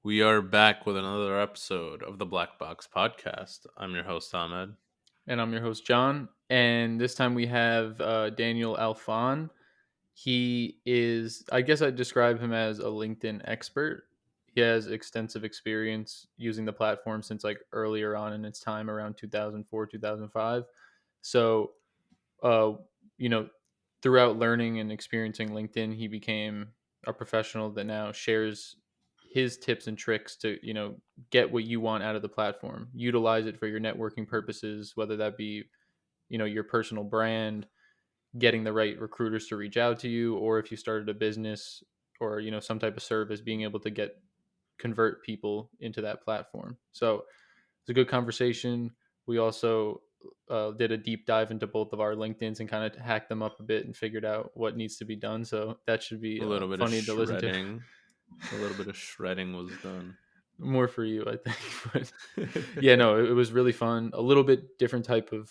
We are back with another episode of the Black Box Podcast. I'm your host, Ahmed. And I'm your host, John. And this time we have Daniel Alfon. He is, I guess I'd describe him as a LinkedIn expert. He has extensive experience using the platform since like earlier on in its time around 2004, 2005. So, uh, you know, throughout learning and experiencing LinkedIn, he became a professional that now shares his tips and tricks to, get what you want out of the platform. Utilize it for your networking purposes, whether that be, your personal brand, getting the right recruiters to reach out to you, or if you started a business or, some type of service, being able to convert people into that platform. So it's a good conversation. We also did a deep dive into both of our LinkedIn's and kind of hacked them up a bit and figured out what needs to be done. So that should be A little bit of funny to listen to. shredding. A little bit of shredding was done. More for you, I think. But yeah, no, it was really fun. A little bit different type of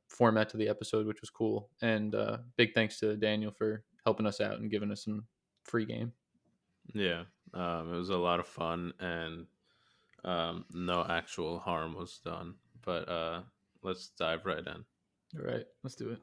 format to the episode, which was cool. And big thanks to Daniel for helping us out and giving us some free game. Yeah, it was a lot of fun, and no actual harm was done. But let's dive right in. All right, let's do it.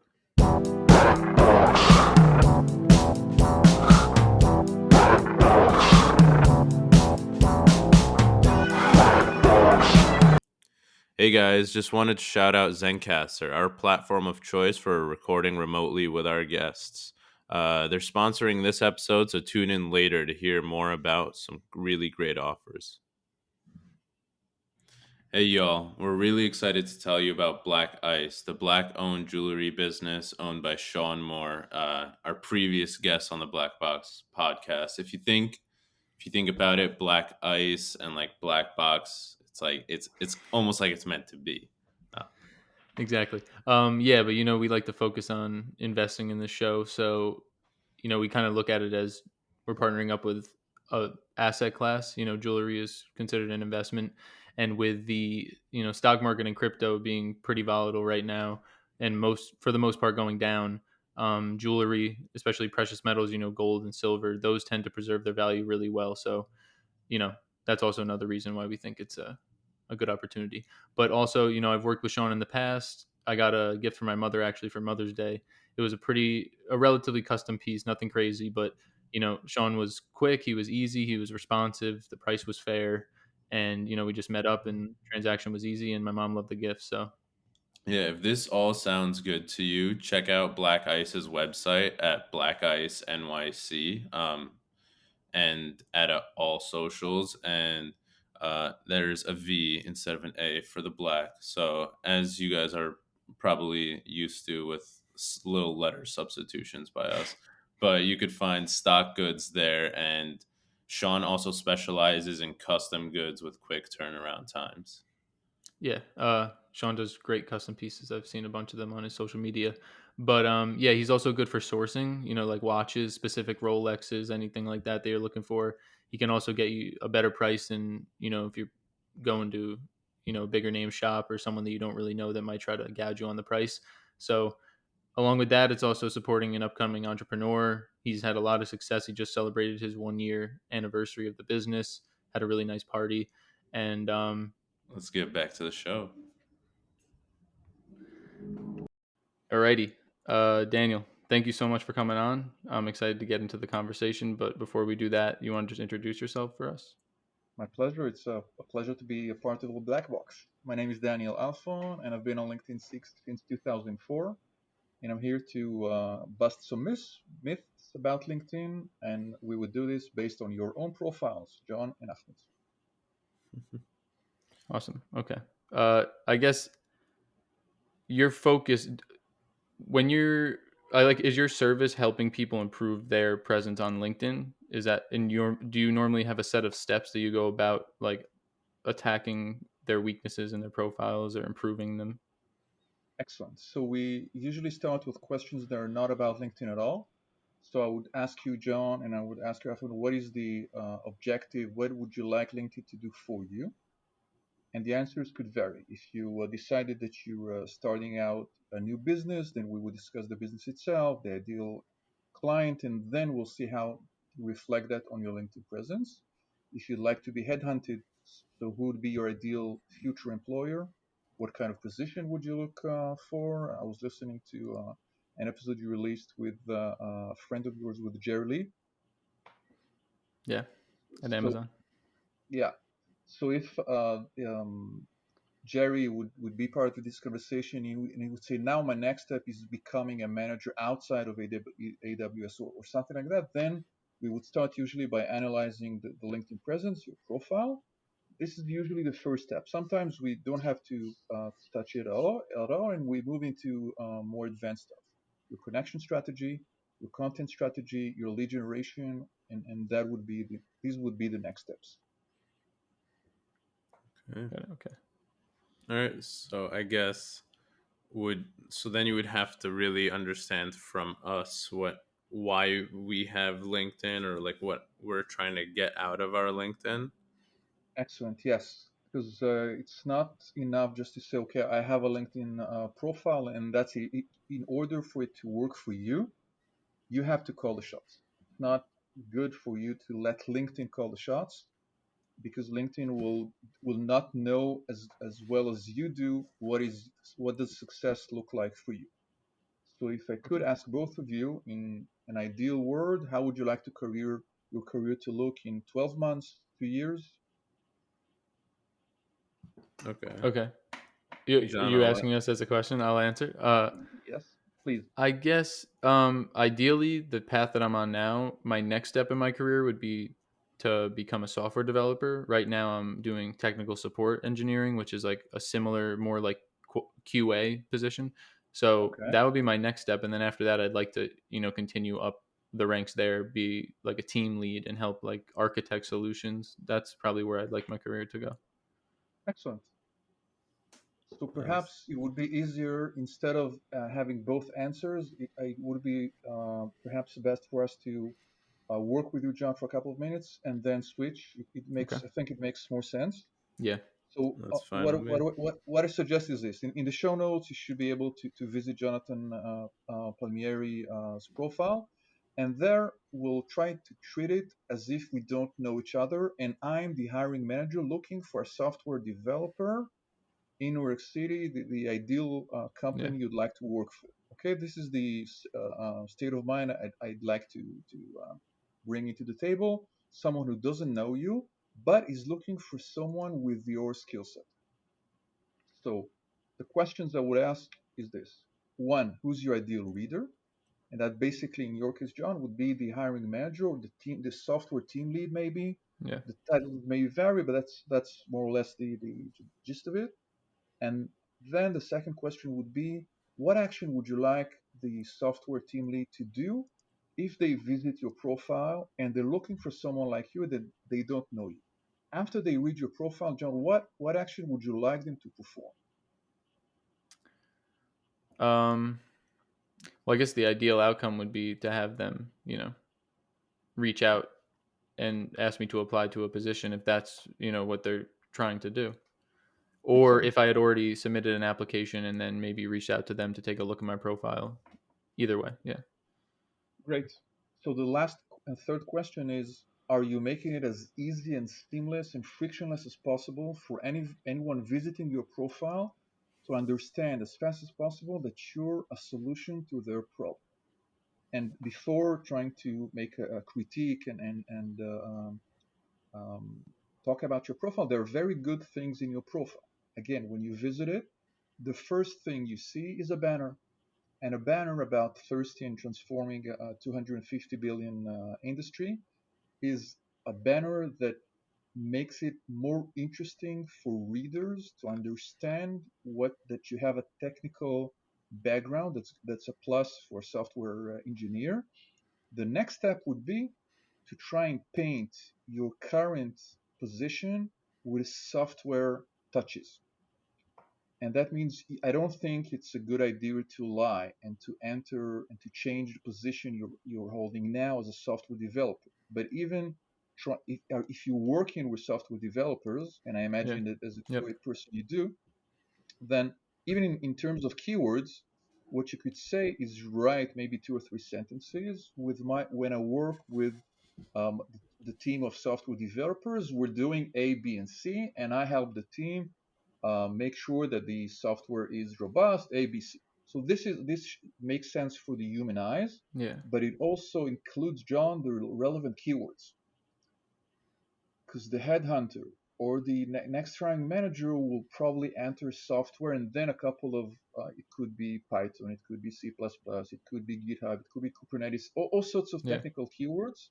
Hey guys, just wanted to shout out Zencaster, our platform of choice for recording remotely with our guests. They're sponsoring this episode, so tune in later to hear more about some really great offers. Hey y'all, we're really excited to tell you about Blvck Ice, the black-owned jewelry business owned by Sean Moore, our previous guest on the Black Box podcast. If you think about it, Blvck Ice and like Black Box, it's almost like it's meant to be. Uh, Exactly. Yeah, but we like to focus on investing in the show. So, we kind of look at it as we're partnering up with a asset class. Jewelry is considered an investment, and with the stock market and crypto being pretty volatile right now, and for the most part going down, jewelry, especially precious metals, gold and silver, those tend to preserve their value really well. So, you know, that's also another reason why we think it's a good opportunity. But also, I've worked with Sean in the past. I got a gift for my mother actually for Mother's Day. It was a relatively custom piece, nothing crazy, but Sean was quick, he was easy, he was responsive, the price was fair, and we just met up and transaction was easy, and my mom loved the gift. So yeah, if this all sounds good to you, check out Black Ice's website at Black Ice NYC. And at all socials, and there's a V instead of an A for the black. So as you guys are probably used to with little letter substitutions by us, but you could find stock goods there, and Sean also specializes in custom goods with quick turnaround times. yeah, Sean does great custom pieces. I've seen a bunch of them on his social media. But yeah, he's also good for sourcing, like watches, specific Rolexes, anything like that you're looking for. He can also get you a better price than, if you're going to, a bigger name shop or someone that you don't really know that might try to gouge you on the price. So along with that, it's also supporting an upcoming entrepreneur. He's had a lot of success. He just celebrated his 1 year anniversary of the business, had a really nice party. And Let's get back to the show. Alrighty. Daniel, thank you so much for coming on. I'm excited to get into the conversation, but before we do that, you want to just introduce yourself for us? My pleasure. It's a pleasure to be a part of the Black Box. My name is Daniel Alfon, and I've been on LinkedIn since 2004. And I'm here to bust some myths about LinkedIn, and we would do this based on your own profiles, John and Ahmed. Awesome. Okay. I guess your focus when you're I like is your service helping people improve their presence on LinkedIn? Is that in your Do you normally have a set of steps that you go about like attacking their weaknesses in their profiles or improving them? Excellent. So we usually start with questions that are not about LinkedIn at all. So I would ask you, John, and I would ask you, Ahmed, what is the objective? What would you like LinkedIn to do for you? And the answers could vary. If you decided that you're starting out a new business, then we would discuss the business itself, the ideal client, and then we'll see how to reflect that on your LinkedIn presence. if you'd like to be headhunted, so who would be your ideal future employer? What kind of position would you look for? I was listening to an episode you released with a friend of yours with Jerry Lee. Yeah, at So Amazon. yeah, so if Jerry would be part of this conversation, and he would say, now my next step is becoming a manager outside of AWS or something like that, then we would start usually by analyzing the LinkedIn presence, your profile. This is usually the first step. Sometimes we don't have to touch it at all, and we move into more advanced stuff. Your connection strategy, your content strategy, your lead generation, and that would be these would be the next steps. Okay. Okay. All right. So I guess then you would have to really understand from us why we have LinkedIn, or like what we're trying to get out of our LinkedIn. Excellent. Yes, because it's not enough just to say, okay, I have a LinkedIn profile, and that's it. In order for it to work for you, you have to call the shots. It's not good for you to let LinkedIn call the shots, because LinkedIn will not know as well as you do what does success look like for you. So if I could Okay. ask both of you, in an ideal world, how would you like your career to look in 12 months, 2 years? Okay. Okay. You John, asking us as a question? I'll answer. Yes, please. I guess ideally the path that I'm on now, my next step in my career would be to become a software developer. Right now I'm doing technical support engineering, which is like a similar, more like QA position. So Okay. that would be my next step, and then after that I'd like to, continue up the ranks there, be like a team lead and help like architect solutions. That's probably where I'd like my career to go. Excellent. So nice. perhaps it would be easier, instead of having both answers, it would be perhaps best for us to work with you, John, for a couple of minutes and then switch. Okay. I think it makes more sense. Yeah. So That's fine with me. what I suggest is this: in the show notes, you should be able to visit Jonathan Palmieri's profile, and there we'll try to treat it as if we don't know each other, and I'm the hiring manager looking for a software developer in New York City, the ideal Yeah. company you'd like to work for. Okay, this is the state of mind I'd like to bring into the table. Someone who doesn't know you, but is looking for someone with your skill set. So the questions I would ask is this. One, who's your ideal reader? And that basically, in your case, John, would be the hiring manager or the team, the software team lead, maybe. Yeah. The title may vary, but that's more or less the gist of it. And then the second question would be, what action would you like the software team lead to do if they visit your profile and they're looking for someone like you that they don't know you? After they read your profile, John, what action would you like them to perform? Um well, I guess the ideal outcome would be to have them, reach out and ask me to apply to a position if that's, what they're trying to do. Or Excellent. if I had already submitted an application and then maybe reached out to them to take a look at my profile. Either way, yeah. Great. So the last and third question is, are you making it as easy and seamless and frictionless as possible for anyone visiting your profile to understand as fast as possible that you're a solution to their problem? And before trying to make a critique and um, talk about your profile, there are very good things in your profile. Again, when you visit it, the first thing you see is a banner, and a banner about thirsty and transforming a 250 billion industry is a banner that makes it more interesting for readers to understand what that you have a technical background. That's a plus for a software engineer. The next step would be to try and paint your current position with software touches. And that means I don't think it's a good idea to lie and to enter and to change the position you're holding now as a software developer. But even if you're working with software developers, and I Yeah. imagine that as a Yep. QA person you do, then even in terms of keywords, what you could say is write maybe two or three sentences with my when I work with the team of software developers. We're doing A, B, and C, and I help the team make sure that the software is robust, A, B, C. So this makes sense for the human eyes, Yeah. but it also includes, John, the relevant keywords, because the headhunter or the next hiring manager will probably enter software and then a couple of it could be Python, it could be C++, it could be GitHub, it could be Kubernetes, all sorts of Yeah. technical keywords.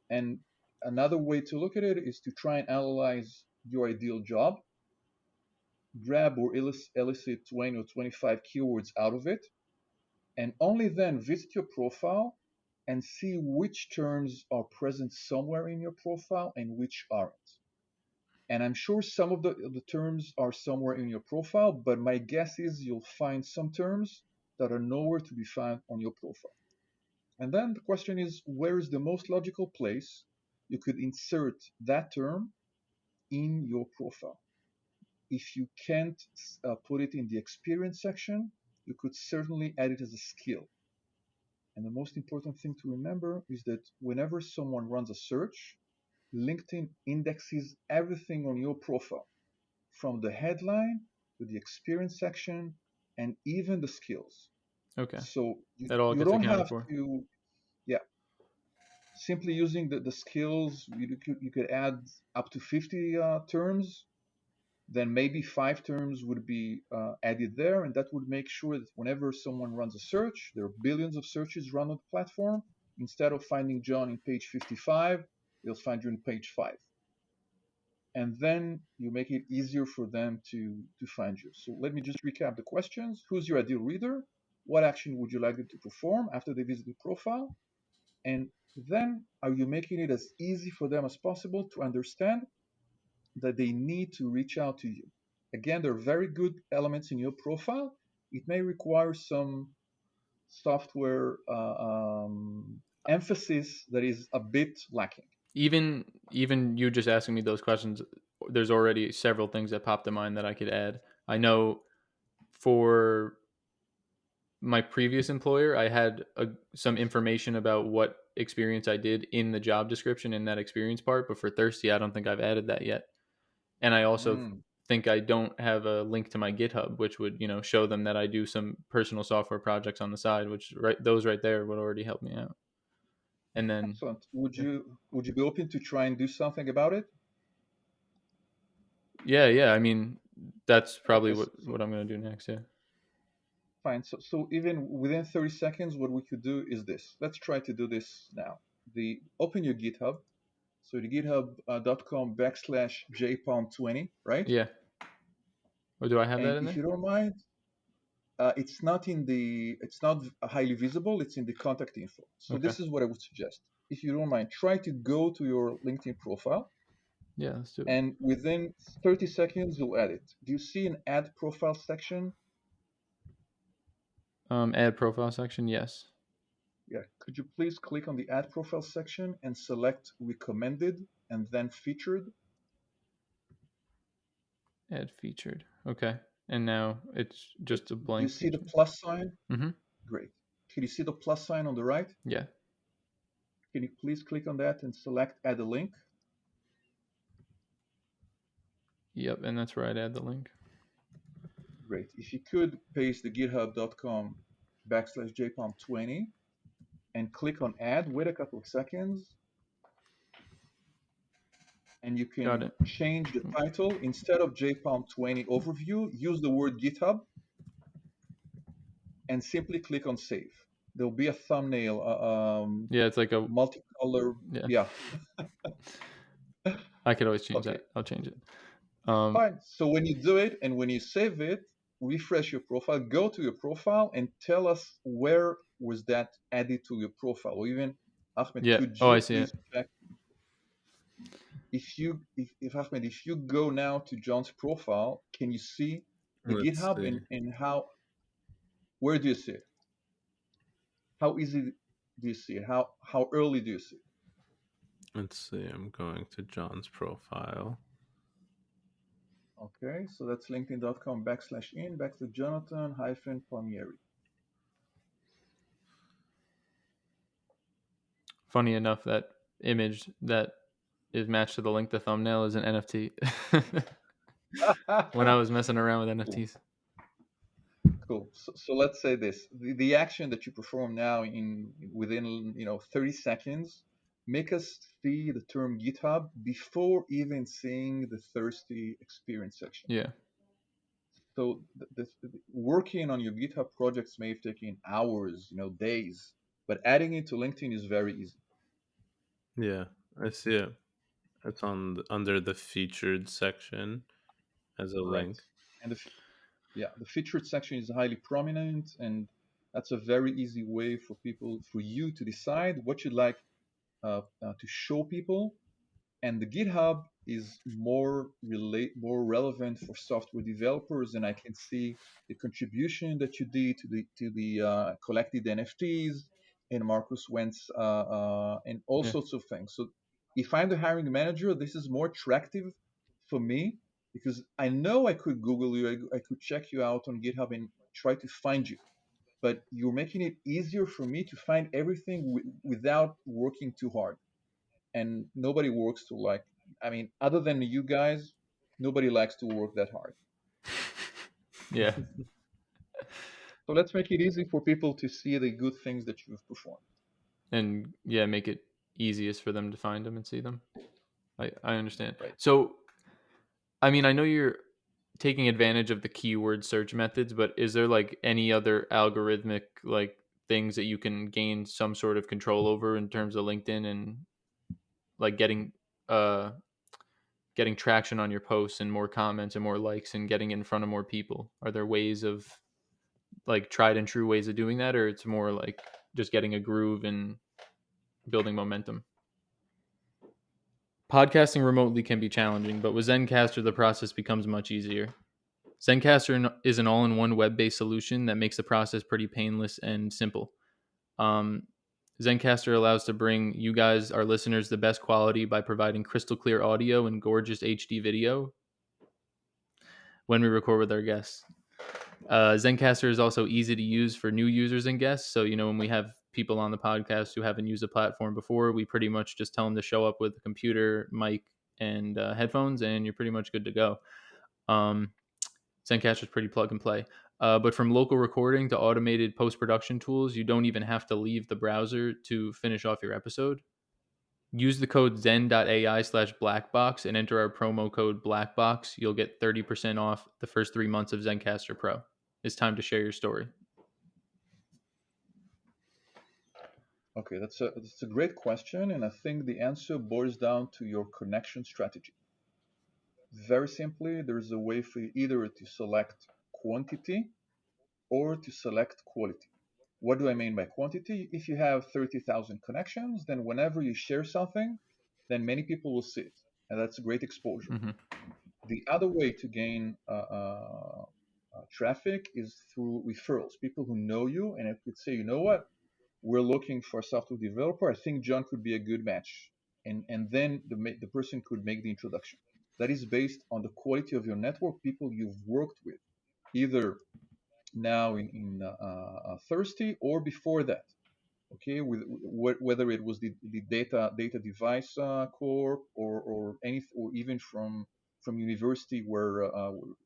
And another way to look at it is to try and analyze your ideal job, grab or elicit 20 or 25 keywords out of it, and only then visit your profile and see which terms are present somewhere in your profile and which aren't. And I'm sure some of the terms are somewhere in your profile, but my guess is you'll find some terms that are nowhere to be found on your profile. And then the question is, where is the most logical place you could insert that term in your profile? If you can't put it in the experience section, you could certainly add it as a skill. And the most important thing to remember is that whenever someone runs a search, LinkedIn indexes everything on your profile, from the headline to the experience section and even the skills. Okay. So That all you gets don't accounted have for. to, yeah, simply using the skills, you could add up to 50 terms, then maybe 5 terms would be added there, and that would make sure that whenever someone runs a search, there are billions of searches run on the platform. Instead of finding John in page 55, they'll find you in page 5. And then you make it easier for them to find you. So let me just recap the questions. Who's your ideal reader? What action would you like them to perform after they visit the profile? And then are you making it as easy for them as possible to understand that they need to reach out to you? Again, there are very good elements in your profile. It may require some software emphasis that is a bit lacking. Even you just asking me those questions, there's already several things that popped to mind that I could add. I know for my previous employer, I had some information about what experience I did in the job description in that experience part, but for Thirsty, I don't think I've added that yet. And I also Mm, think I don't have a link to my GitHub, which would, show them that I do some personal software projects on the side, which those right there would already help me out. And then, excellent. Would yeah, you be open to try and do something about it? yeah. I mean, that's probably Okay, what I'm going to do next. Yeah. fine. So even within 30 seconds, what we could do is this. Let's try to do this now. Open your GitHub. So the github.com/jpalm20, right? Yeah. Or do I have that And in if there? you don't mind, it's not highly visible. It's in the contact info. So Okay. this is what I would suggest. If you don't mind, try to go to your LinkedIn profile, Yeah, let's do it. and within 30 seconds, you'll add it. Do you see an add profile section? Add profile section. Yes. Yeah. Could you please click on the add profile section and select recommended and then featured? Add featured. Okay. And now it's Good. just a Do you blank see the feature. plus sign? Mm-hmm. Great. Can you see the plus sign on the right? Yeah. Can you please click on that and select add a link? Yep. And that's where I'd add the link. Great. If you could paste the github.com/jpalm20 and click on add, wait a couple of seconds, and you Got can it. change the title. Instead of jpalm20 overview, use the word GitHub and simply click on save. There'll be a thumbnail, Yeah, it's like a multicolor. yeah. Yeah. I could always change Okay. that. I'll change it. Fine. So when you do it and when you save it, refresh your profile, go to your profile and tell us where was that added to your profile. Or even Ahmed, Yeah. could Oh, I you see please it. check if Ahmed, if you go now to John's profile, can you see the Let's GitHub see. and where do you see it? How easy do you see it? How early do you see it? Let's see. I'm going to John's profile. Okay, so that's linkedin.com/in/Jonathan-Palmieri. Funny enough that image that is matched to the link, the thumbnail, is an NFT. When I was messing around with Cool. NFTs. Cool. So let's say this: the action that you perform now in within 30 seconds, make us see the term GitHub before even seeing the thirsty experience section. Yeah. So working on your GitHub projects may have taken hours, days, but adding it to LinkedIn is very easy. Yeah, I see it. It's under the featured section as a Correct. link. And yeah, the featured section is highly prominent, and that's a very easy way for you to decide what you'd like to show people. And the GitHub is more relevant for software developers, and I can see the contribution that you did to the collected NFTs and Marcus Wentz and all Yeah. sorts of things. So if I'm the hiring manager, this is more attractive for me because I know I could Google you, I could check you out on GitHub and try to find you. But you're making it easier for me to find everything without working too hard, and nobody works to like, I mean, other than you guys, nobody likes to work that hard. Yeah. So let's make it easy for people to see the good things that you've performed. And yeah, make it easiest for them to find them and see them. I understand. Right. So, I mean, I know you're taking advantage of the keyword search methods, but is there like any other algorithmic like things that you can gain some sort of control over in terms of LinkedIn and like uh getting traction on your posts and more comments and more likes and getting in front of more people? Are there ways of like tried and true ways of doing that, or it's more like just getting a groove and building momentum? Podcasting remotely can be challenging, but with Zencaster, the process becomes much easier. Zencaster is an all in one web based solution that makes the process pretty painless and simple. Um, Zencaster allows to bring you guys, our listeners, the best quality by providing crystal clear audio and gorgeous HD video when we record with our guests. Zencaster is also easy to use for new users and guests. So, when we have people on the podcast who haven't used the platform before, we pretty much just tell them to show up with a computer, mic, and headphones, and you're pretty much good to go. Um, Zencaster is pretty plug and play. But from local recording to automated post production tools, you don't even have to leave the browser to finish off your episode. Use the code zen.ai/blackbox and enter our promo code blackbox. You'll get 30% off the first 3 months of Zencaster Pro. It's time to share your story. Okay, that's a great question, and I think the answer boils down to your connection strategy. Very simply, there's a way for you either to select quantity or to select quality. What do I mean by quantity? If you have 30,000 connections, then whenever you share something, then many people will see it, and that's a great exposure. Mm-hmm. The other way to gain traffic is through referrals. People who know you and if could say, you know what, we're looking for a software developer. I think John could be a good match, and then the person could make the introduction. That is based on the quality of your network, people you've worked with, either now in Thirsty or before that. Okay, whether it was the data device corp or even from university where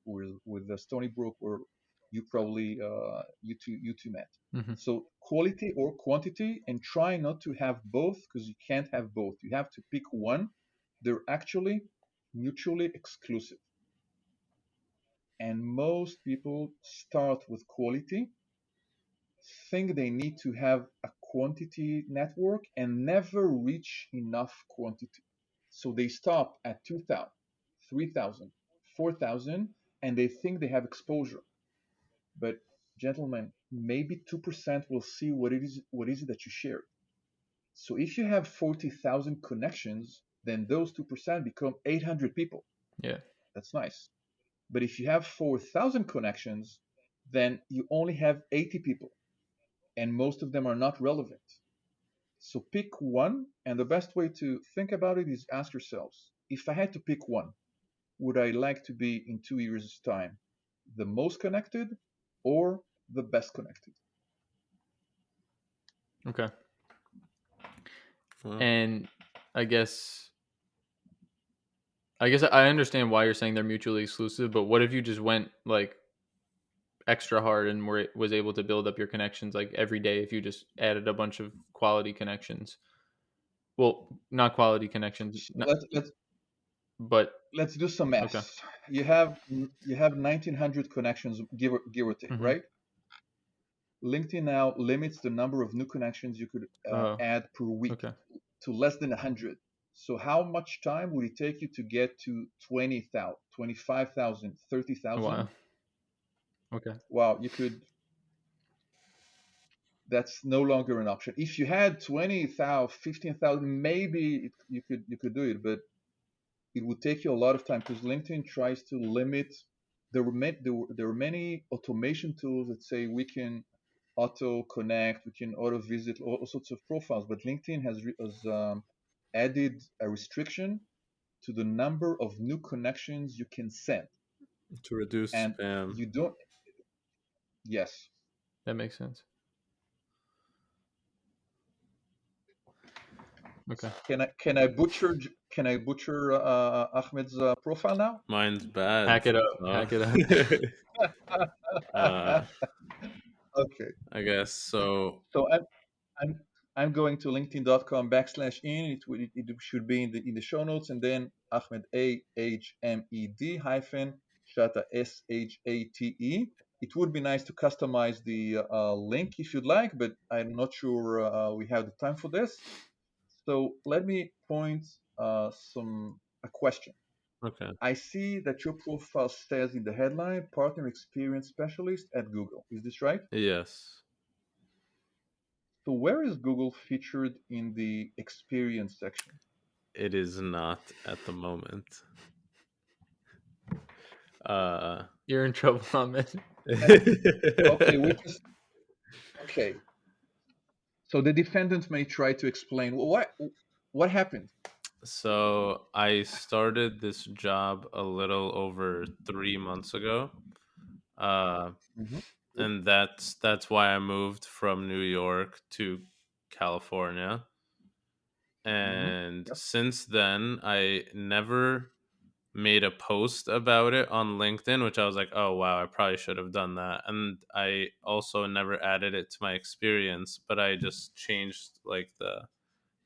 with Stony Brook where you probably you two met. Mm-hmm. So quality or quantity, and try not to have both because you can't have both. You have to pick one. They're actually mutually exclusive, and most people start with quality, think they need to have a quantity network and never reach enough quantity. So they stop at 2,000, 3,000, 4,000, and they think they have exposure. But gentlemen, maybe 2% will see what is it that you share. So if you have 40,000 connections, then those 2% become 800 people. Yeah. That's nice. But if you have 4,000 connections, then you only have 80 people, and most of them are not relevant. So pick one, and the best way to think about it is ask yourselves, if I had to pick one, would I like to be in 2 years' time the most connected or the best connected? Okay. Well, And I guess I guess I understand why you're saying they're mutually exclusive, but what if you just went like extra hard and was able to build up your connections like every day if you just added a bunch of quality connections? Well, not quality connections, So not, but let's do some okay. math. You have 1900 connections, give or take, Hmm. right? LinkedIn now limits the number of new connections you could Oh, add per week okay. to less than 100. So how much time would it take you to get to 20,000, 25,000, Wow. 30,000? Okay. Wow, you could. That's no longer an option. If you had 20,000, 15,000, maybe you could do it, but it would take you a lot of time because LinkedIn tries to limit. There are many automation tools that say we can auto connect, we can auto visit all sorts of profiles, but LinkedIn has added a restriction to the number of new connections you can send, To reduce and spam. you don't. Yes. That makes sense. Okay. Can I butcher Ahmed's profile now? Mine's bad. Hack it up. So Hack it up. uh, Okay. I guess so. So I'm I'm going to linkedin.com/in. It should be in the show notes, and then Ahmed Ahmed hyphen Shata Shate. It would be nice to customize the link if you'd like, but I'm not sure we have the time for this. So let me point some a question. Okay. I see that your profile says in the headline, Partner Experience Specialist at Google. Is this right? Yes, So where is Google featured in the experience section? it is not at the moment. Uh, You're in trouble, Ahmed. And okay, okay. So the defendant may try to explain, well, what happened? so I started this job a little over 3 months ago. Uh, Hmm. and that's why I moved from New York to California. Hmm. And Yep. since then, I never made a post about it on LinkedIn, which I was like, oh wow, I probably should have done that. And I also never added it to my experience, but I just changed like the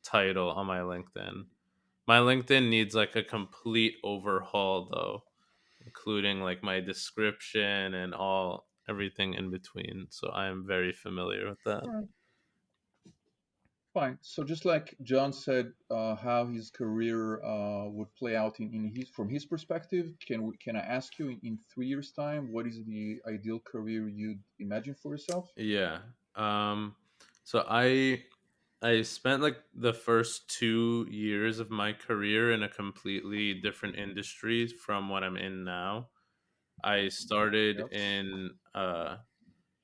title on my LinkedIn. My LinkedIn needs like a complete overhaul though, including like my description and all everything in between. So I am very familiar with that. All right, fine. So just like John said, how his career would play out in his from his perspective, can I ask you in 3 years' time, what is the ideal career you'd imagine for yourself? Yeah. Um so I spent like the first 2 years of my career in a completely different industry from what I'm in now. I started Yep. in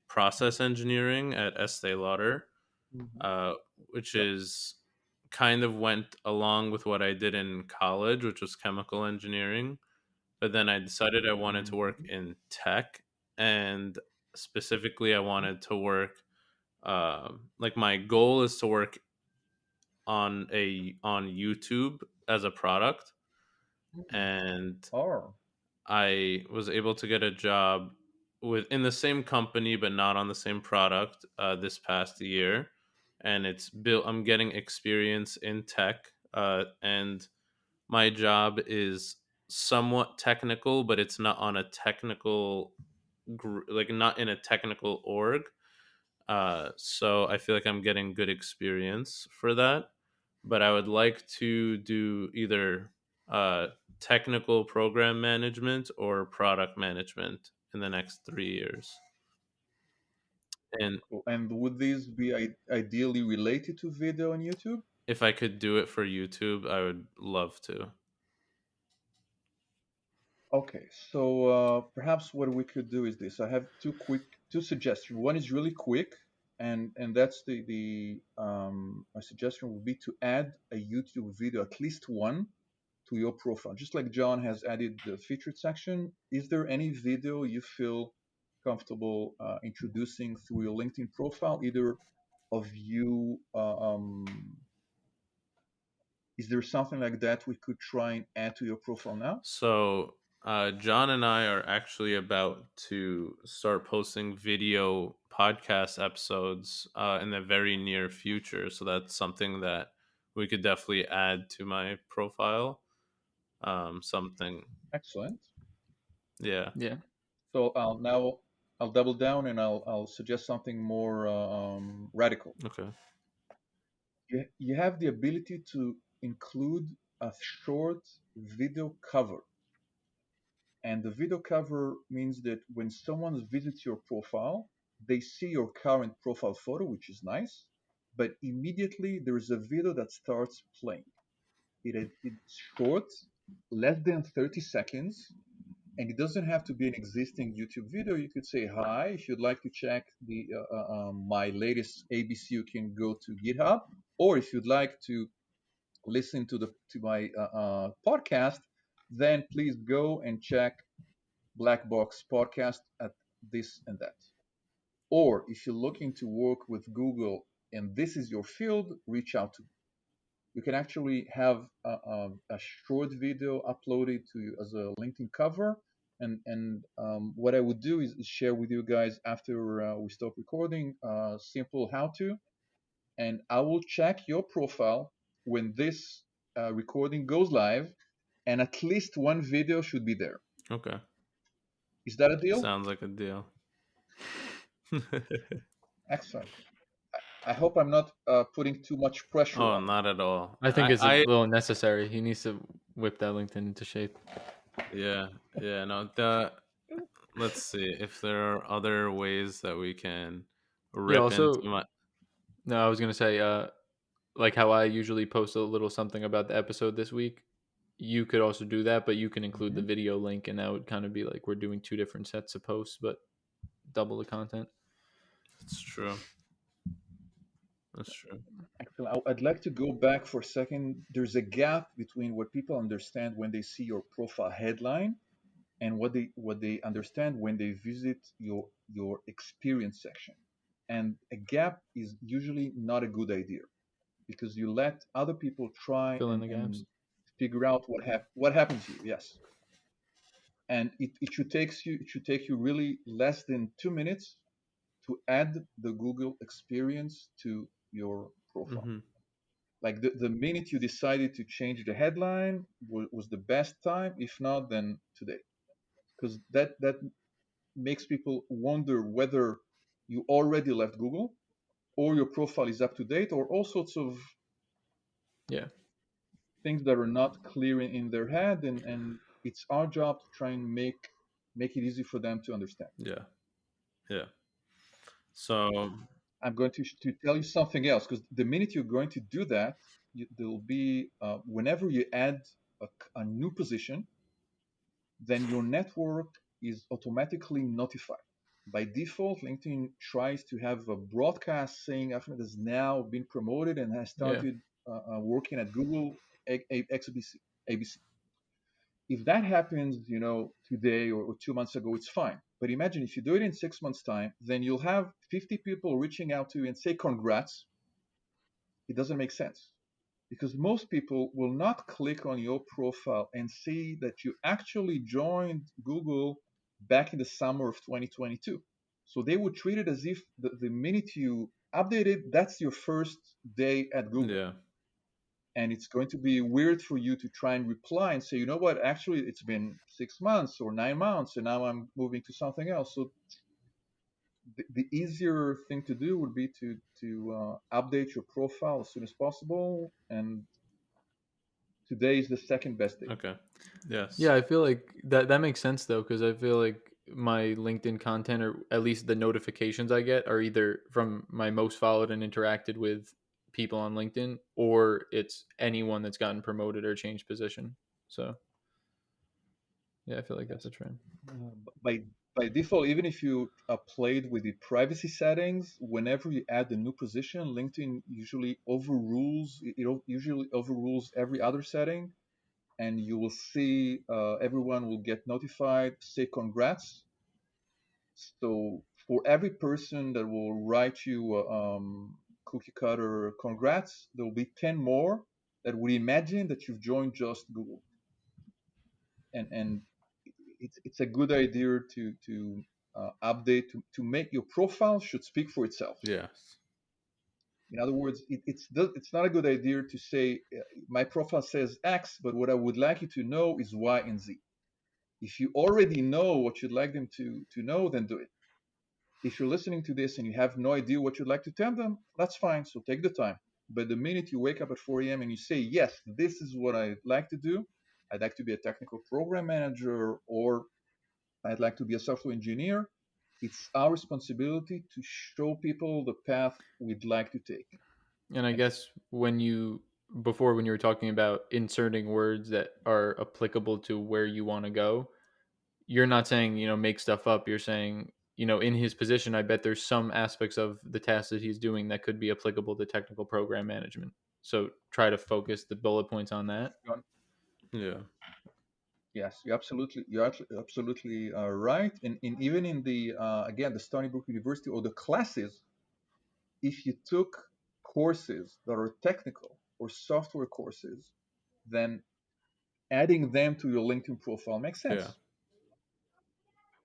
process engineering at Estee Lauder, Hmm. uh, which Yep. is kind of went along with what I did in college, which was chemical engineering. But then I decided I wanted to work Hmm. in tech, and specifically, I wanted to work. Like my goal is to work on YouTube as a product, and Oh. I was able to get a job in the same company but not on the same product this past year, and it's built. I'm getting experience in tech, and my job is somewhat technical, but it's not on a technical like not in a technical org. So I feel like I'm getting good experience for that. But I would like to do either uh, technical program management or product management in the next 3 years. And Cool. And would these be ideally related to video on YouTube? if I could do it for YouTube, I would love to. Okay, so perhaps what we could do is this. I have two suggestions. One is really quick, and that's the my suggestion would be to add a YouTube video, at least one, to your profile. Just like John has added the featured section, is there any video you feel comfortable introducing through your LinkedIn profile, either of you Is there something like that we could try and add to your profile now? So, John and I are actually about to start posting video podcast episodes in the very near future. So that's something that we could definitely add to my profile. Something, Excellent. yeah. Yeah. So I'll double down and I'll suggest something more radical. Okay. You have the ability to include a short video cover. And the video cover means that when someone visits your profile, they see your current profile photo, which is nice, but immediately there is a video that starts playing. It's short, less than 30 seconds, and it doesn't have to be an existing YouTube video. You could say, "Hi, if you'd like to check my latest ABC, you can go to GitHub, or if you'd like to listen to my podcast, then please go and check Black Box Podcast at this and that." Or if you're looking to work with Google and this is your field, reach out to me. You can actually have a short video uploaded to you as a LinkedIn cover. And what I would do is share with you guys after we stop recording, simple how to. And I will check your profile when this recording goes live, and at least one video should be there. Okay. Is that a deal? Sounds like a deal. Excellent. I hope I'm not putting too much pressure Oh, on you. not at all. I think it's a I little necessary. He needs to whip that LinkedIn into shape. yeah, yeah, no, the let's see if there are other ways that we can Yeah. rip into Also, my no, I was gonna say, like how I usually post a little something about the episode this week. You could also do that, but you can include the Mhm. video link, and that would kind of be like we're doing two different sets of posts, but double the content. It's true. That's true. Actually, I'd like to go back for a second. There's a gap between what people understand when they see your profile headline and what they understand when they visit your experience section. And a gap is usually not a good idea because you let other people try Fill in and, the gaps. and figure out what happened to you. Yes. And it should take you really less than 2 minutes to add the Google experience to your profile. Hmm. Like the minute you decided to change the headline was the best time. If not, then today, because that makes people wonder whether you already left Google or your profile is up to date, or all sorts of Yeah. things that are not clear in their head. And it's our job to try and make it easy for them to understand. Yeah. Yeah. So, I'm going to tell you something else, because the minute you're going to do that, there'll be whenever you add a new position, then your network is automatically notified. By default, LinkedIn tries to have a broadcast saying Ahmed has now been promoted and has Yeah. started working at Google XBC, ABC. If that happens, today or 2 months ago, it's fine. But imagine if you do it in 6 months' time, then you'll have 50 people reaching out to you and say congrats. It doesn't make sense because most people will not click on your profile and see that you actually joined Google back in the summer of 2022. So they would treat it as if the minute you updated, that's your first day at Google. yeah. And it's going to be weird for you to try and reply and say, you know what, actually, it's been 6 months or 9 months, and now I'm moving to something else. So the easier thing to do would be to update your profile as soon as possible. And today is the second best day. Okay. Yes. Yeah, I feel like that makes sense though, because I feel like my LinkedIn content, or at least the notifications I get, are either from my most followed and interacted with people on LinkedIn, or it's anyone that's gotten promoted or changed position. So yeah, I feel like that's Yes. a trend. By default, even if you played with the privacy settings, whenever you add a new position, LinkedIn usually usually overrules every other setting, and you will see everyone will get notified, say congrats. So for every person that will write you cookie cutter congrats, there will be 10 more that would imagine that you've joined just Google. And it's a good idea to update to make your profile should speak for itself. Yes. In other words, it's not a good idea to say my profile says X, but what I would like you to know is Y and Z. If you already know what you'd like them to know, then do it. If you're listening to this and you have no idea what you'd like to tell them, that's fine. So take the time. But the minute you wake up at 4 a.m. and you say, yes, this is what I'd like to do, I'd like to be a technical program manager, or I'd like to be a software engineer, it's our responsibility to show people the path we'd like to take. And I guess when you were talking about inserting words that are applicable to where you want to go, you're not saying, make stuff up. You're saying, in his position, I bet there's some aspects of the task that he's doing that could be applicable to technical program management. So try to focus the bullet points on that. Yeah. Yes, you're absolutely right. And even in the again the Stony Brook University or the classes, if you took courses that are technical or software courses, then adding them to your LinkedIn profile makes Yeah. sense.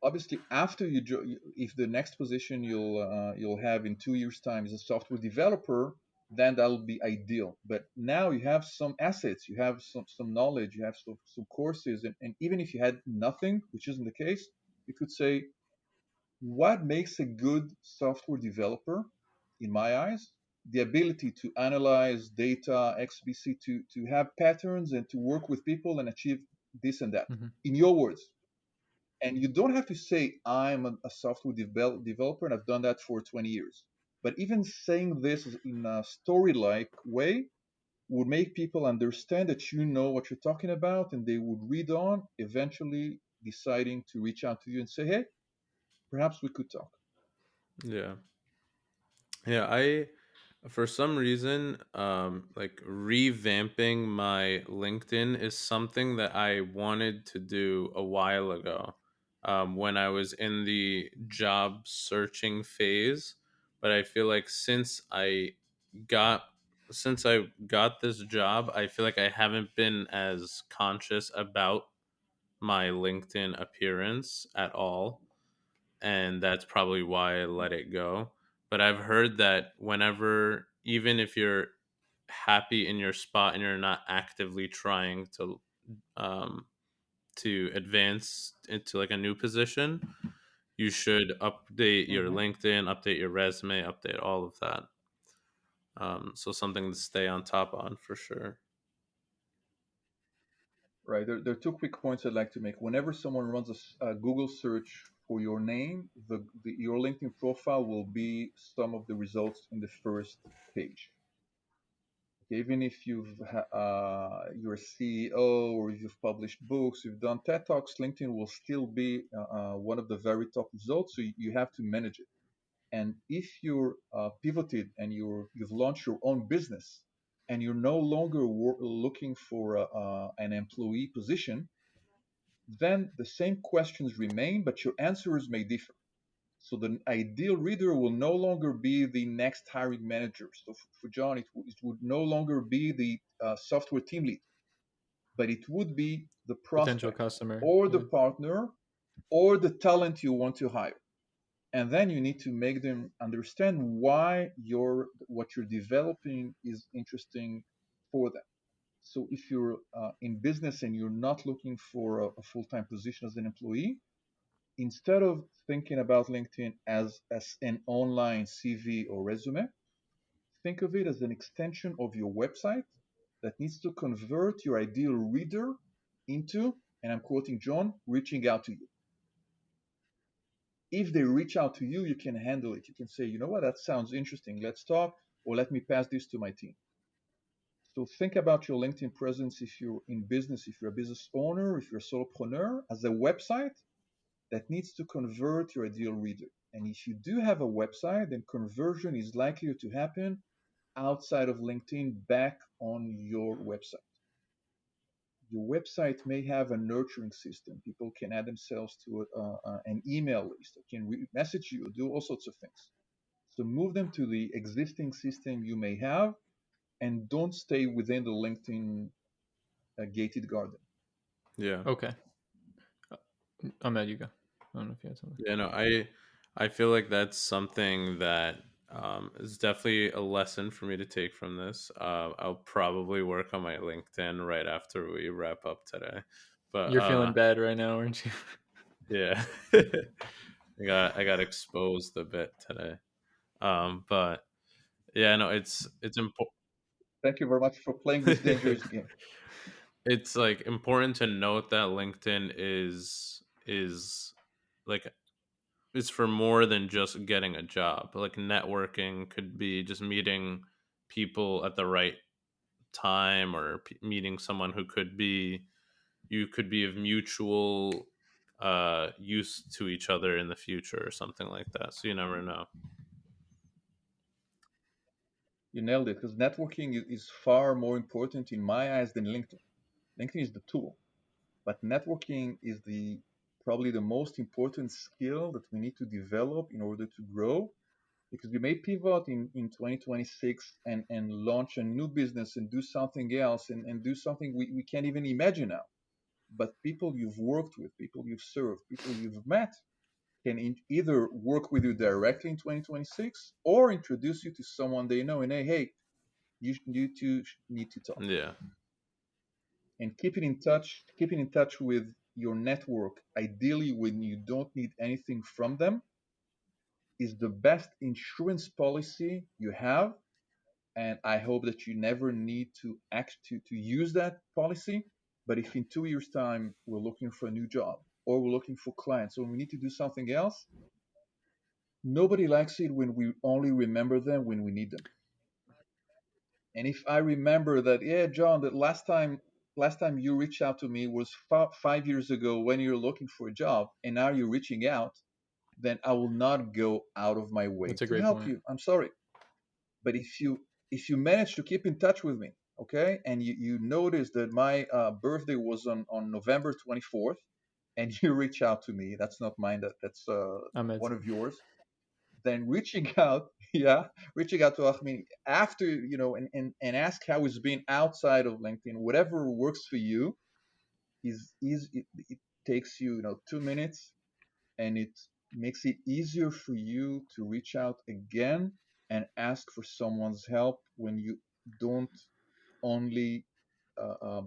Obviously, after if the next position you'll have in 2 years' time is a software developer, then that'll be ideal. But now you have some assets, you have some knowledge, you have some courses, and even if you had nothing, which isn't the case, you could say, what makes a good software developer, in my eyes, the ability to analyze data, XBC, to have patterns and to work with people and achieve this and that. Mm-hmm. In your words, and you don't have to say, I'm a software developer and I've done that for 20 years. But even saying this in a story like way would make people understand that you know what you're talking about and they would read on, eventually deciding to reach out to you and say, hey, perhaps we could talk. Yeah. Yeah, I for some reason like revamping my LinkedIn is something that I wanted to do a while ago. When I was in the job searching phase, but I feel like got since I got this job, I feel like I haven't been as conscious about my LinkedIn appearance at all, and that's probably why I let it go. But I've heard that whenever, even if you're happy in your spot and you're not actively trying um, to advance into like a new position, you should update your Mm-hmm. LinkedIn, update your resume, update all of that. So something to stay on top on for sure. Right. There are two quick points I'd like to make. Whenever someone runs a Google search for your name, your LinkedIn profile will be some of the results in the first page. Okay, even if you're a CEO or if you've published books, you've done TED Talks, LinkedIn will still be one of the very top results. So you have to manage it. And if you're pivoted and you've launched your own business and you're no longer looking for an employee position, then the same questions remain, but your answers may differ. So the ideal reader will no longer be the next hiring manager. So for John, it would no longer be the software team lead, but it would be the Potential prospect customer. or the Yeah. partner or the talent you want to hire. And then you need to make them understand why what you're developing is interesting for them. So if you're in business and you're not looking for a full-time position as an employee, instead of thinking about LinkedIn as an online CV or resume, think of it as an extension of your website that needs to convert your ideal reader into, and I'm quoting John, reaching out to you. If they reach out to you, you can handle it. You can say, you know what, that sounds interesting. Let's talk, or let me pass this to my team. So think about your LinkedIn presence if you're in business, if you're a business owner, if you're a solopreneur, as a website that needs to convert your ideal reader. And if you do have a website, then conversion is likely to happen outside of LinkedIn back on your website. Your website may have a nurturing system. People can add themselves to an email list, they can message you, do all sorts of things. So move them to the existing system you may have and don't stay within the LinkedIn gated garden. Yeah. Okay. Uh, Ahmed, you go. I don't know if you had something. Yeah, no, I feel like that's something that is definitely a lesson for me to take from this. I'll probably work on my LinkedIn right after we wrap up today. But You're feeling bad right now, aren't you? yeah, I got exposed a bit today. But yeah, no, it's important. Thank you very much for playing this dangerous game. It's like important to note that LinkedIn is like is for more than just getting a job. Like networking could be just meeting people at the right time, or meeting someone who could be you could be of mutual use to each other in the future or something like that. So you never know. You nailed it, because networking is far more important in my eyes than LinkedIn. LinkedIn is the tool, but networking is the probably the most important skill that we need to develop in order to grow, because we may pivot in 2026 and launch a new business and do something else and do something we can't even imagine now. But people you've worked with, people you've served, people you've met can either work with you directly in 2026 or introduce you to someone they know and hey, you two need to talk. Yeah. And keeping in touch with your network, ideally when you don't need anything from them, is the best insurance policy you have. And I hope that you never need to use that policy. But if in 2 years time we're looking for a new job, or we're looking for clients, or we need to do something else, nobody likes it when we only remember them when we need them. And if I remember that, yeah, John, that last time you reached out to me was 5 years ago when you're looking for a job, and now you're reaching out, then I will not go out of my way That's a to great help point. you. I'm sorry. But if you manage to keep in touch with me, okay, and you notice that my birthday was on November 24th, and you reach out to me, that's not mine, that's Ahmed. one of yours, then reaching out, yeah, reaching out to Ahmed after, and ask how it's been outside of LinkedIn, whatever works for you, it takes you, 2 minutes, and it makes it easier for you to reach out again and ask for someone's help when you don't only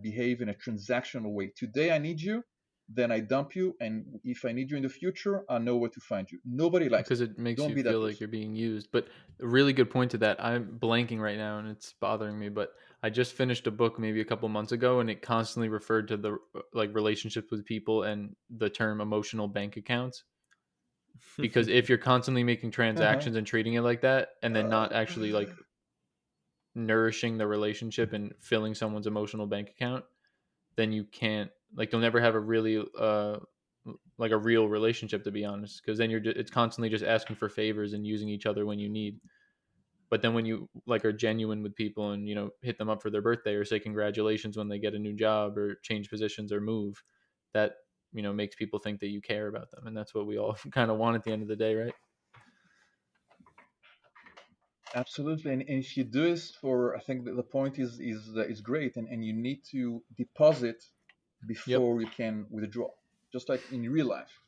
behave in a transactional way. Today I need you, then I dump you, and if I need you in the future, I know where to find you. Nobody likes Because that. it makes Don't you be that feel like person. you're being used. But a really good point to that. I'm blanking right now and it's bothering me. But I just finished a book maybe a couple months ago, and it constantly referred to the like relationships with people and the term emotional bank accounts. Because if you're constantly making Uh-huh. transactions and treating it like that, and then not actually like nourishing the relationship and filling someone's emotional bank account, then you can't like you'll never have a really like a real relationship, to be honest, because then it's constantly just asking for favors and using each other when you need. But then when you like are genuine with people and hit them up for their birthday or say congratulations when they get a new job or change positions or move, that makes people think that you care about them, and that's what we all kind of want at the end of the day, right? Absolutely, and if you do this for, I think that the point is great, and you need to deposit Yep. before you can withdraw, just like in real life.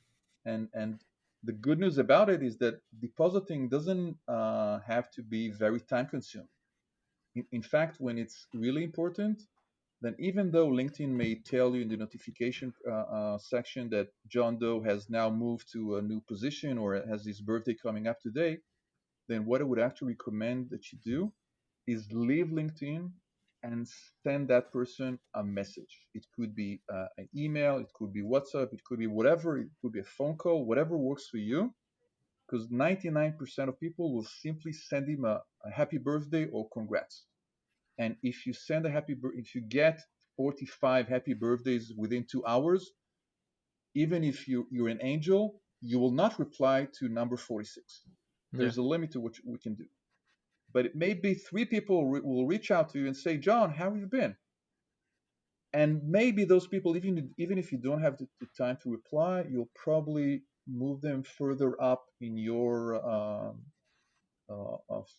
And the good news about it is that depositing doesn't have to be very time consuming. In fact, when it's really important, then even though LinkedIn may tell you in the notification section that John Doe has now moved to a new position or has his birthday coming up today, then what I would actually recommend that you do is leave LinkedIn and send that person a message. It could be an email, it could be WhatsApp, it could be whatever, it could be a phone call, whatever works for you. Because 99% of people will simply send him a happy birthday or congrats. And if you get 45 happy birthdays within 2 hours, even if you're an angel, you will not reply to number 46. Yeah. There's a limit to what we can do. But it may be three people will reach out to you and say, John, how have you been? And maybe those people, even if you don't have the time to reply, you'll probably move them further up in your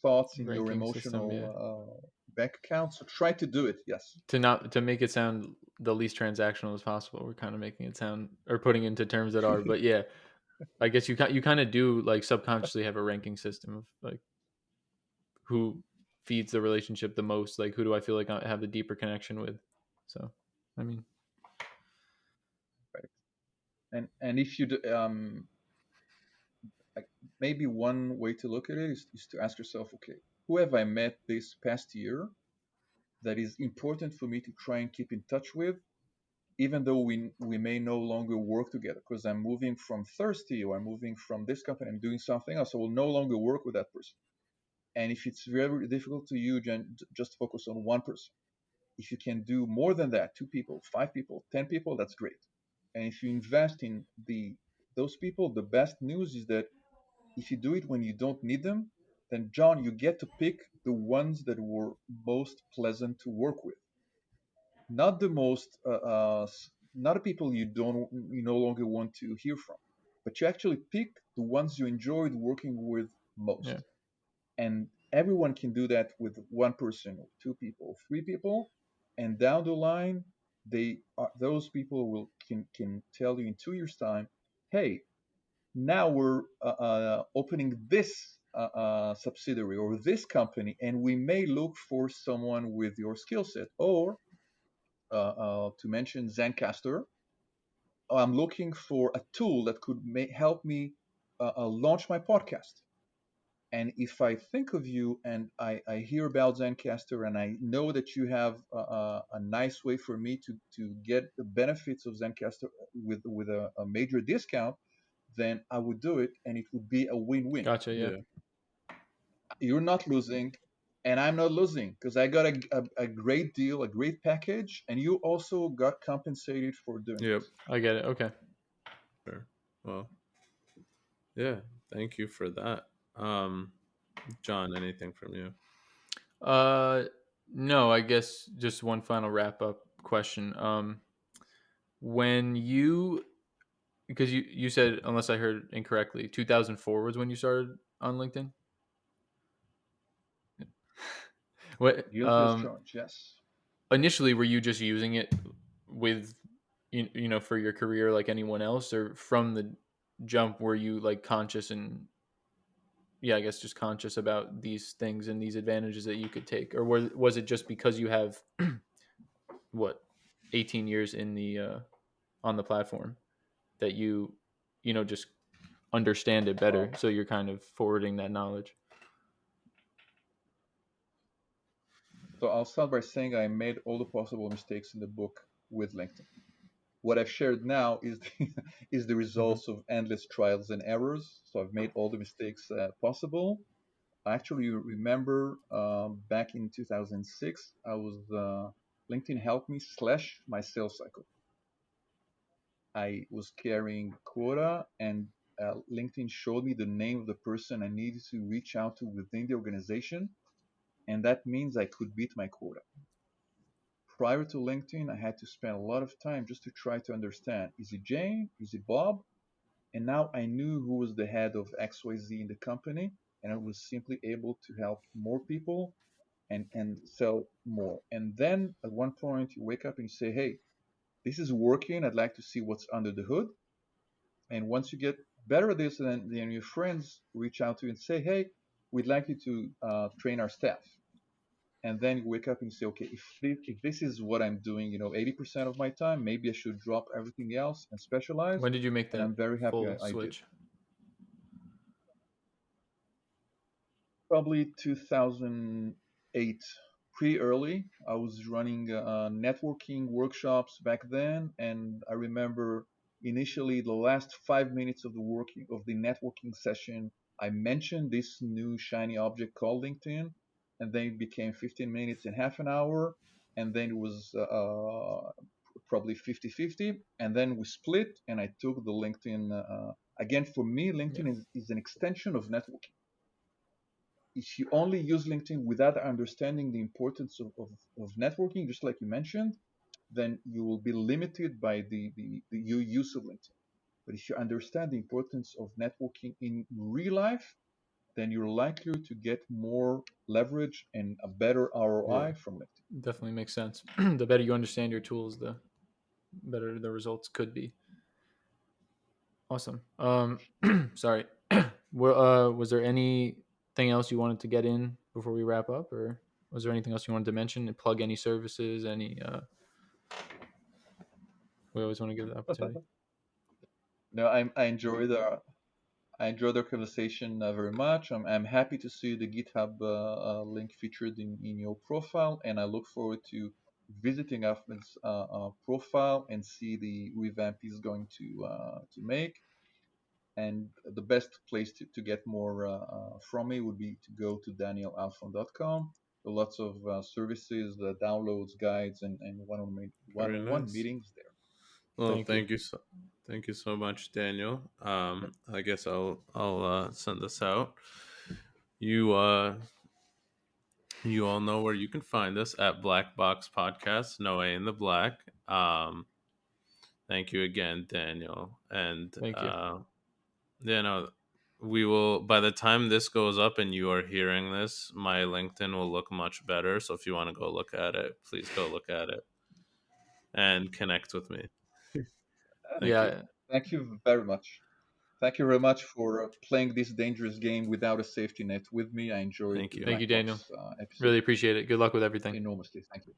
thoughts, in your Ranking system, emotional yeah. bank account. So try to do it. Yes. To make it sound the least transactional as possible. We're kind of making it sound or putting into terms that are, but yeah, I guess you kind of do like subconsciously have a ranking system of like who feeds the relationship the most. Like who do I feel like I have the deeper connection with? So, I mean, Right. And if you do, like maybe one way to look at it is to ask yourself, okay, who have I met this past year that is important for me to try and keep in touch with, even though we may no longer work together because I'm moving from Thirsty or I'm moving from this company, I'm doing something else. I will no longer work with that person. And if it's very difficult to you, just focus on one person. If you can do more than that, two people, five people, 10 people, that's great. And if you invest in those people, the best news is that if you do it when you don't need them, then John, you get to pick the ones that were most pleasant to work with, not the most, not the people you no longer want to hear from, but you actually pick the ones you enjoyed working with most. yeah, And everyone can do that with one person, or two people, three people, and down the line, those people can tell you in 2 years' time, hey, now we're opening this subsidiary or this company, and we may look for someone with your skill set. Or to mention Zencaster, I'm looking for a tool that could help me launch my podcast. And if I think of you and I hear about Zencaster and I know that you have a nice way for me to get the benefits of Zencaster with a major discount, then I would do it and it would be a win-win. gotcha. Yeah, Yeah. You're not losing and I'm not losing because I got a great deal, a great package, and you also got compensated for doing Yep. it. I get it. Okay. Sure. Well, yeah. Thank you for that. Um, John, anything from you? Uh, no, I guess just one final wrap up question. When you because you said unless I heard incorrectly, 2004 was when you started on LinkedIn. What Guilty as charged, yes. initially were you just using it with you know for your career like anyone else, or from the jump were you like conscious and yeah, I guess just conscious about these things and these advantages that you could take, or was it just because you have what 18 years in the on the platform that you know just understand it better, Well, so you're kind of forwarding that knowledge. so I'll start by saying I made all the possible mistakes in the book with LinkedIn. What I've shared now is is the Hmm. results of endless trials and errors. So I've made all the mistakes possible. I actually remember back in 2006, I was LinkedIn helped me slash my sales cycle. I was carrying quota, and LinkedIn showed me the name of the person I needed to reach out to within the organization, and that means I could beat my quota. Prior to LinkedIn, I had to spend a lot of time just to try to understand, is it Jane? Is it Bob? And now I knew who was the head of XYZ in the company, and I was simply able to help more people and sell more. And then at one point, you wake up and you say, hey, this is working. I'd like to see what's under the hood. And once you get better at this, then your friends reach out to you and say, hey, we'd like you to train our staff. And then you wake up and you say, okay, if this is what I'm doing, 80% of my time, maybe I should drop everything else and specialize. When did you make And that I'm very happy full I did. switch? Probably 2008, pretty early. I was running networking workshops back then, and I remember initially the last 5 minutes of the networking session, I mentioned this new shiny object called LinkedIn, and then it became 15 minutes and half an hour, and then it was probably 50-50, and then we split, and I took the LinkedIn. Again, for me, Yeah. LinkedIn is an extension of networking. If you only use LinkedIn without understanding the importance of networking, just like you mentioned, then you will be limited by your use of LinkedIn. But if you understand the importance of networking in real life, then you're likely to get more leverage and a better Yeah. ROI from LinkedIn. Definitely makes sense. The better you understand your tools, the better the results could be. Awesome. Sorry. Was there anything else you wanted to get in before we wrap up, or was there anything else you wanted to mention? Plug any services? Any? We always want to give the opportunity. No, I enjoyed our conversation very much. I'm happy to see the GitHub link featured in your profile, and I look forward to visiting Ahmed's profile and see the revamp he's going to make. And the best place to get more from me would be to go to danielalfon.com. There are lots of services, downloads, guides, and Very one-on-one nice. meetings there. Well, Thank you. thank you so much, Daniel. I guess I'll send this out. You you all know where you can find us at Black Box Podcast, No A in the Black. Thank you again, Daniel. And Thank you. yeah, no, we will. By the time this goes up and you are hearing this, my LinkedIn will look much better. So if you want to go look at it, please go look at it and connect with me. Thank you. Yeah. Thank you very much. Thank you very much for playing this dangerous game without a safety net with me. I enjoyed Thank the you. Thank you, Black Daniel. Box episode Really appreciate it. Good luck with everything. enormously. Thank you.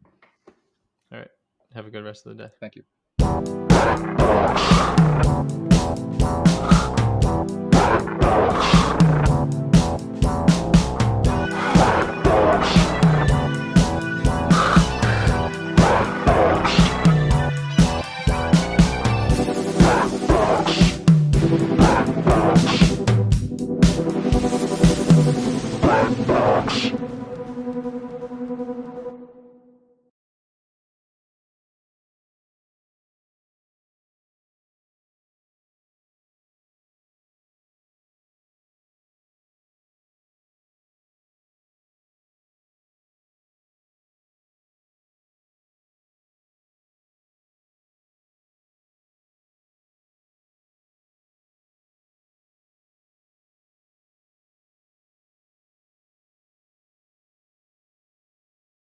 All right. Have a good rest of the day. Thank you.